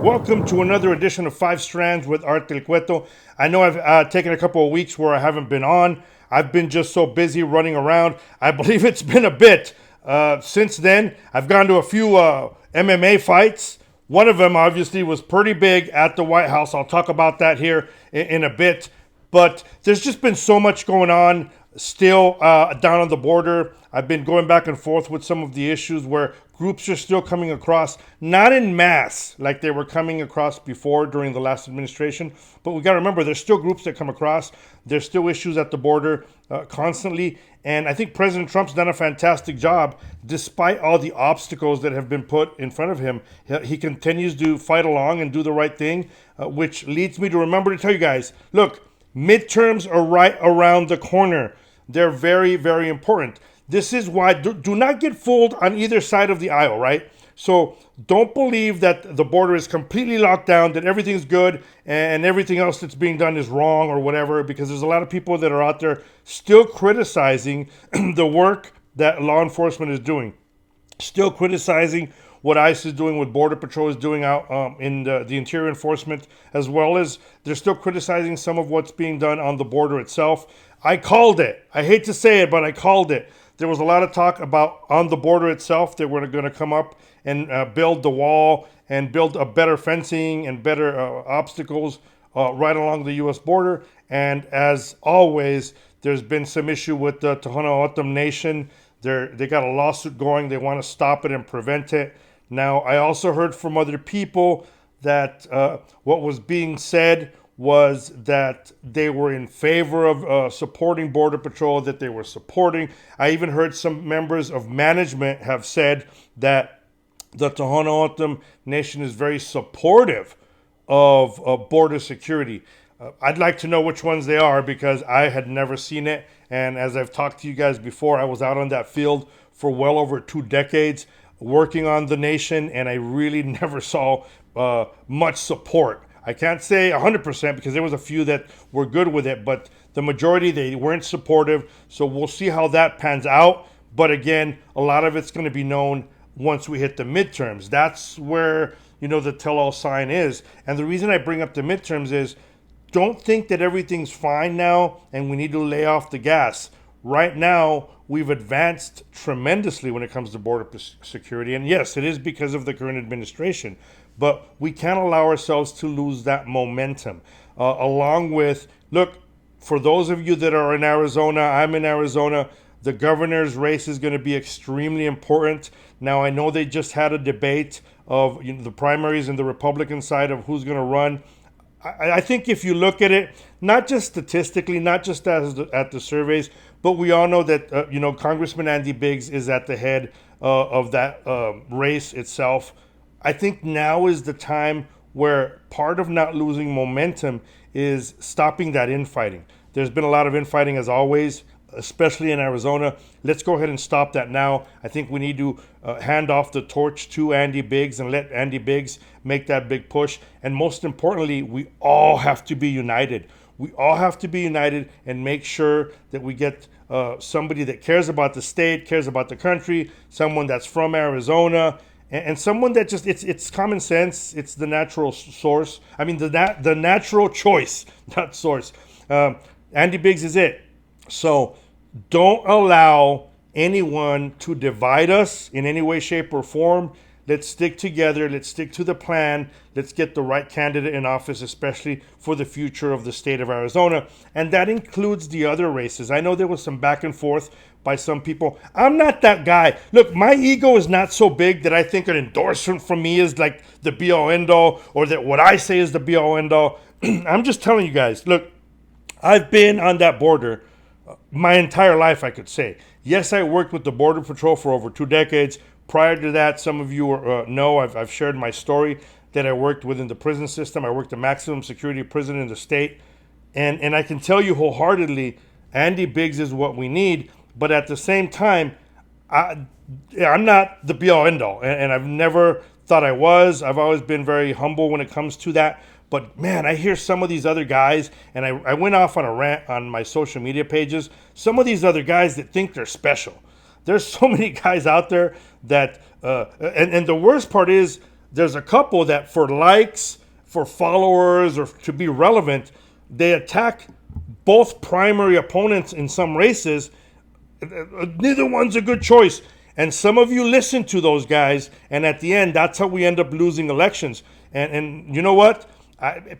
Welcome to another edition of Five Strands with Art Del Cueto. I know I've taken a couple of weeks where I haven't been on. I've been just so busy running around. I believe it's been a bit. Since then, I've gone to a few MMA fights. One of them obviously was pretty big at the White House. I'll talk about that here in a bit. But there's just been so much going on still down on the border. I've been going back and forth with some of the issues where groups are still coming across, not in mass like they were coming across before during the last administration, but we got to remember there's still groups that come across. There's still issues at the border constantly. And I think President Trump's done a fantastic job despite all the obstacles that have been put in front of him. He continues to fight along and do the right thing, which leads me to remember to tell you guys, look, midterms are right around the corner. They're very, very important. This is why do not get fooled on either side of the aisle, right? So don't believe that the border is completely locked down, that everything's good and everything else that's being done is wrong or whatever, because there's a lot of people that are out there still criticizing the work that law enforcement is doing, still criticizing what ICE is doing, what Border Patrol is doing out in the interior enforcement, as well as they're still criticizing some of what's being done on the border itself. I called it. I hate to say it, but I called it. There was a lot of talk about on the border itself that we're going to come up and build the wall and build a better fencing and better obstacles right along the U.S. border. And as always, there's been some issue with the Tohono O'odham Nation. They got a lawsuit going. They want to stop it and prevent it. Now, I also heard from other people that what was being said was that they were in favor of supporting Border Patrol, that they were supporting. I even heard some members of management have said that the Tohono O'odham Nation is very supportive of border security. I'd like to know which ones they are because I had never seen it. And as I've talked to you guys before, I was out on that field for well over 2 decades working on the nation, and I really never saw much support. I can't say 100% because there was a few that were good with it, but the majority, they weren't supportive. So we'll see how that pans out. But again, a lot of it's going to be known once we hit the midterms. That's where, the tell-all sign is. And the reason I bring up the midterms is don't think that everything's fine now and we need to lay off the gas. Right now, we've advanced tremendously when it comes to border security. And yes, it is because of the current administration. But we can't allow ourselves to lose that momentum. Along with, look, for those of you that are in Arizona, I'm in Arizona, the governor's race is going to be extremely important. Now, I know they just had a debate of the primaries and the Republican side of who's going to run. I think if you look at it, not just statistically, not just at the surveys, but we all know that, Congressman Andy Biggs is at the head of that race itself. I think now is the time where part of not losing momentum is stopping that infighting. There's been a lot of infighting as always, especially in Arizona. Let's go ahead and stop that now. I think we need to hand off the torch to Andy Biggs and let Andy Biggs make that big push. And most importantly, we all have to be united. We all have to be united and make sure that we get somebody that cares about the state, cares about the country, someone that's from Arizona, and someone that just it's common sense. It's the natural source. I mean the natural choice, not source. Andy Biggs is it. So don't allow anyone to divide us in any way, shape, or form. Let's stick together. Let's stick to the plan. Let's get the right candidate in office, especially for the future of the state of Arizona. And that includes the other races. I know there was some back and forth by some people. I'm not that guy. Look, my ego is not so big that I think an endorsement from me is like the be-all, end-all, or that what I say is the be-all, end-all. I'm just telling you guys, look, I've been on that border my entire life, I could say. Yes, I worked with the Border Patrol for over 2 decades. Prior to that, some of you know I've shared my story that I worked within the prison system. I worked a maximum security prison in the state. And I can tell you wholeheartedly, Andy Biggs is what we need. But at the same time, I'm not the be-all, end-all. And I've never thought I was. I've always been very humble when it comes to that. But man, I hear some of these other guys, and I went off on a rant on my social media pages. Some of these other guys that think they're special. There's so many guys out there that, and the worst part is there's a couple that for likes, for followers, or to be relevant, they attack both primary opponents in some races. Neither one's a good choice. And some of you listen to those guys, and at the end, that's how we end up losing elections. And you know what?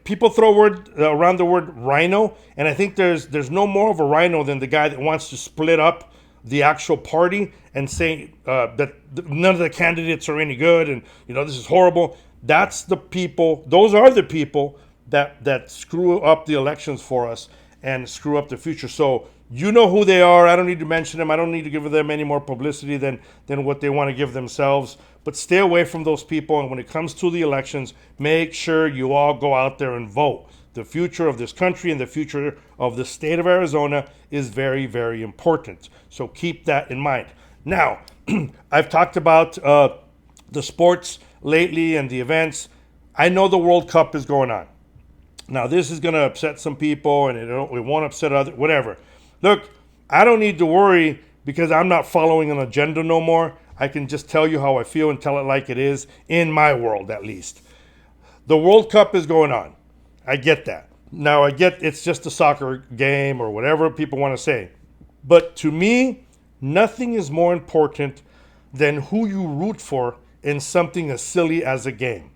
People throw around the word rhino, and I think there's no more of a rhino than the guy that wants to split up the actual party and say that none of the candidates are any good, and this is horrible. That's the people. Those are the people that screw up the elections for us and screw up the future. So you know who they are. I don't need to mention them. I don't need to give them any more publicity than what they want to give themselves. But stay away from those people. And when it comes to the elections, make sure you all go out there and vote. The future of this country and the future of the state of Arizona is very, very important. So keep that in mind. Now, I've talked about the sports lately and the events. I know the World Cup is going on. Now, this is going to upset some people, and it won't upset others, whatever. Look, I don't need to worry because I'm not following an agenda no more. I can just tell you how I feel and tell it like it is, in my world at least. The World Cup is going on. I get that. Now, I get it's just a soccer game or whatever people want to say. But to me, nothing is more important than who you root for in something as silly as a game.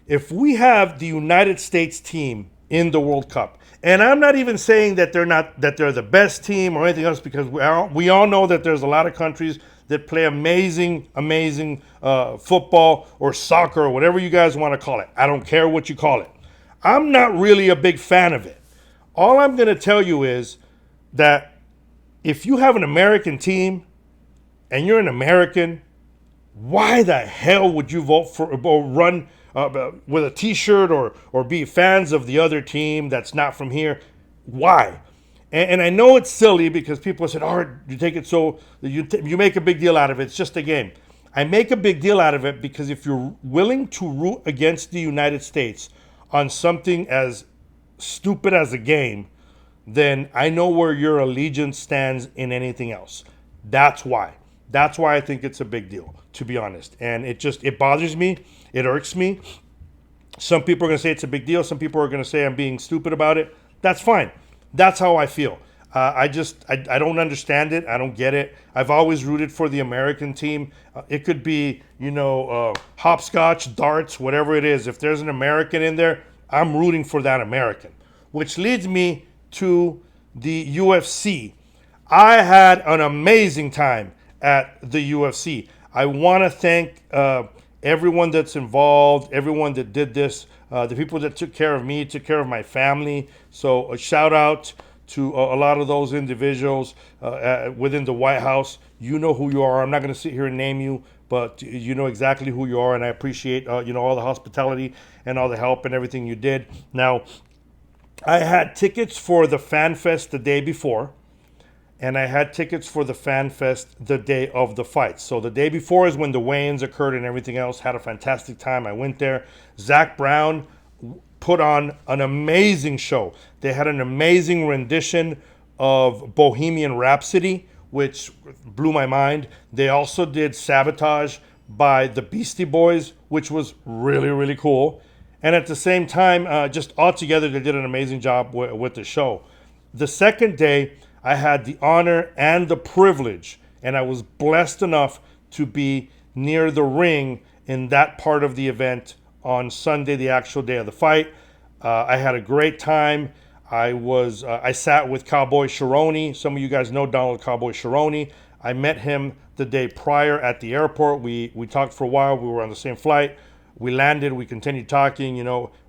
If we have the United States team in the World Cup, and I'm not even saying that they're the best team or anything else, because we all know that there's a lot of countries that play amazing football or soccer or whatever you guys want to call it. I don't care what you call it. I'm not really a big fan of it. All I'm going to tell you is that if you have an American team and you're an American, why the hell would you vote for or run with a T-shirt or be fans of the other team that's not from here? Why? And I know it's silly because people said, "Oh, you take it so you make a big deal out of it. It's just a game." I make a big deal out of it because if you're willing to root against the United States on something as stupid as a game, then I know where your allegiance stands in anything else. That's why. That's why I think it's a big deal, to be honest. And it bothers me. It irks me. Some people are going to say it's a big deal. Some people are going to say I'm being stupid about it. That's fine. That's how I feel. I don't understand it. I don't get it. I've always rooted for the American team. It could be, hopscotch, darts, whatever it is. If there's an American in there, I'm rooting for that American. Which leads me to the UFC. I had an amazing time at the UFC. I want to thank everyone that's involved, everyone that did this, the people that took care of me, took care of my family. So a shout out to a lot of those individuals within the White House. You know who you are. I'm not going to sit here and name you, but you know exactly who you are, and I appreciate all the hospitality and all the help and everything you did. Now, I had tickets for the Fan Fest the day before, and I had tickets for the Fan Fest the day of the fight. So the day before is when the weigh-ins occurred and everything else. Had a fantastic time. I went there. Zach Brown put on an amazing show. They had an amazing rendition of Bohemian Rhapsody, which blew my mind. They also did Sabotage by the Beastie Boys, which was really, really cool. And at the same time, just altogether, they did an amazing job with the show. The second day, I had the honor and the privilege, and I was blessed enough to be near the ring in that part of the event on Sunday, the actual day of the fight. I had a great time. I sat with Cowboy Cerrone. Some of you guys know Donald Cowboy Cerrone. I met him the day prior at the airport. We talked for a while. We were on the same flight. We landed. We continued talking.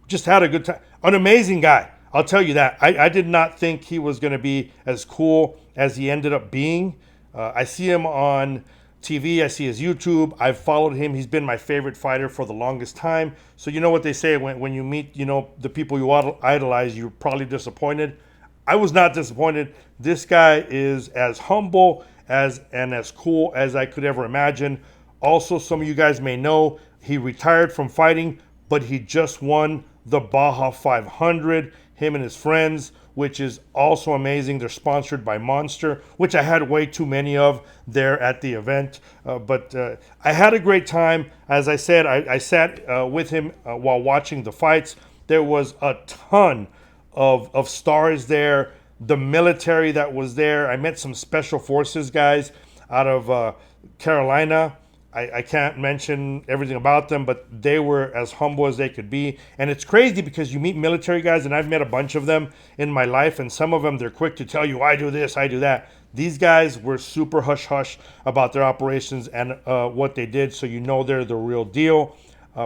Just had a good time. An amazing guy. I'll tell you that. I did not think he was going to be as cool as he ended up being. I see him on TV. I see his YouTube. I've followed him. He's been my favorite fighter for the longest time. So you know what they say, when you meet, the people you idolize, you're probably disappointed. I was not disappointed. This guy is as humble and as cool as I could ever imagine. Also, some of you guys may know he retired from fighting, but he just won the Baja 500. Him and his friends which is also amazing. They're sponsored by Monster, which I had way too many of there at the event. But I had a great time. As I said, I sat with him while watching the fights. There was a ton of stars there, the military that was there. I met some special forces guys out of Carolina. I can't mention everything about them, but they were as humble as they could be. And it's crazy because you meet military guys, and I've met a bunch of them in my life, and some of them, they're quick to tell you, I do this, I do that. These guys were super hush-hush about their operations and what they did, so you know they're the real deal.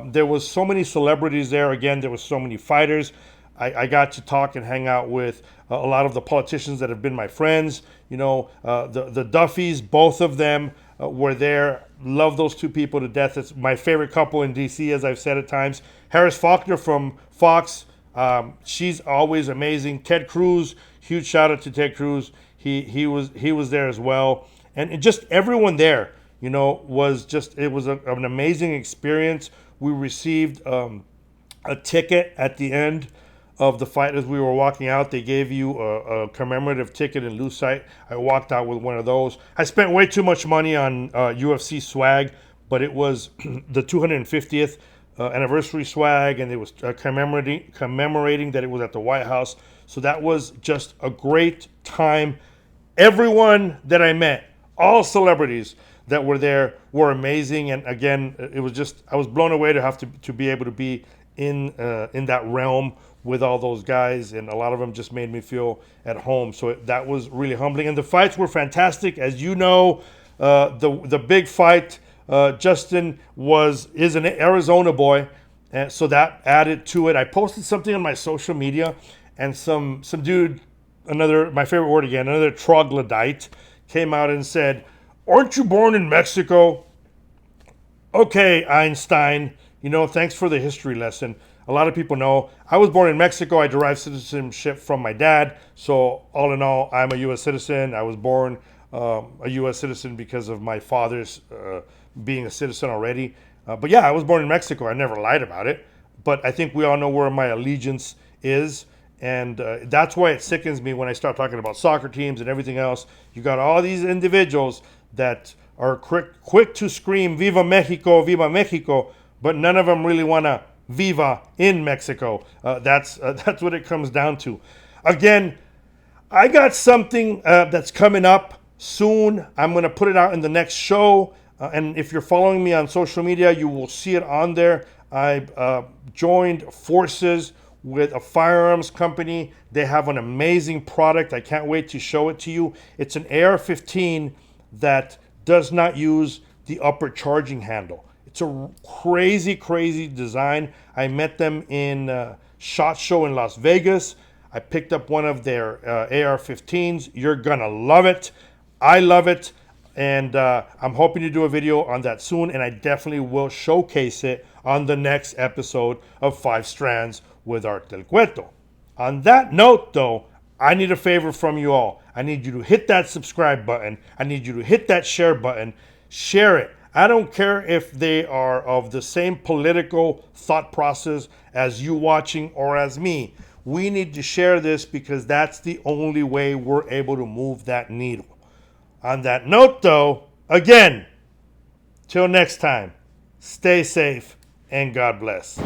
There was so many celebrities there. Again, there was so many fighters. I got to talk and hang out with a lot of the politicians that have been my friends. You know, the Duffys, both of them were there. Love those two people to death. It's my favorite couple in DC, as I've said at times. Harris Faulkner from Fox, she's always amazing. Ted Cruz, huge shout out to Ted Cruz. He was there as well, and just everyone there, you know, was just, it was an amazing experience. We received a ticket at the end of the fight as we were walking out. They gave you a commemorative ticket in Lucite. I walked out with one of those. I spent way too much money on UFC swag, but it was the 250th anniversary swag, and it was commemorating that it was at the White House. So that was just a great time. Everyone that I met, all celebrities that were there, were amazing. And again, it was just, I was blown away to have to be able to be in that realm with all those guys, and a lot of them just made me feel at home. So that was really humbling, and the fights were fantastic. As you know, the big fight, Justin is an Arizona boy, and so that added to it. I posted something on my social media, and some dude, my favorite word again, another troglodyte, came out and said, "Aren't you born in Mexico?" Okay, Einstein, you know, thanks for the history lesson. A lot of people know I was born in Mexico. I derived citizenship from my dad. So all in all, I'm a U.S. citizen. I was born a U.S. citizen because of my father's being a citizen already. But yeah, I was born in Mexico. I never lied about it. But I think we all know where my allegiance is. And that's why it sickens me when I start talking about soccer teams and everything else. You got all these individuals that are quick to scream, Viva Mexico, but none of them really want to Viva in Mexico. That's what it comes down to. Again, I got something that's coming up soon. I'm going to put it out in the next show. And if you're following me on social media, you will see it on there. I joined forces with a firearms company. They have an amazing product. I can't wait to show it to you. It's an AR-15 that does not use the upper charging handle. It's a crazy, crazy design. I met them in SHOT Show in Las Vegas. I picked up one of their AR-15s. You're gonna love it. I love it. And I'm hoping to do a video on that soon, and I definitely will showcase it on the next episode of 5 Strands with Art Del Cueto. On that note, though, I need a favor from you all. I need you to hit that subscribe button. I need you to hit that share button. Share it. I don't care if they are of the same political thought process as you watching or as me. We need to share this because that's the only way we're able to move that needle. On that note, though, again, till next time, stay safe and God bless.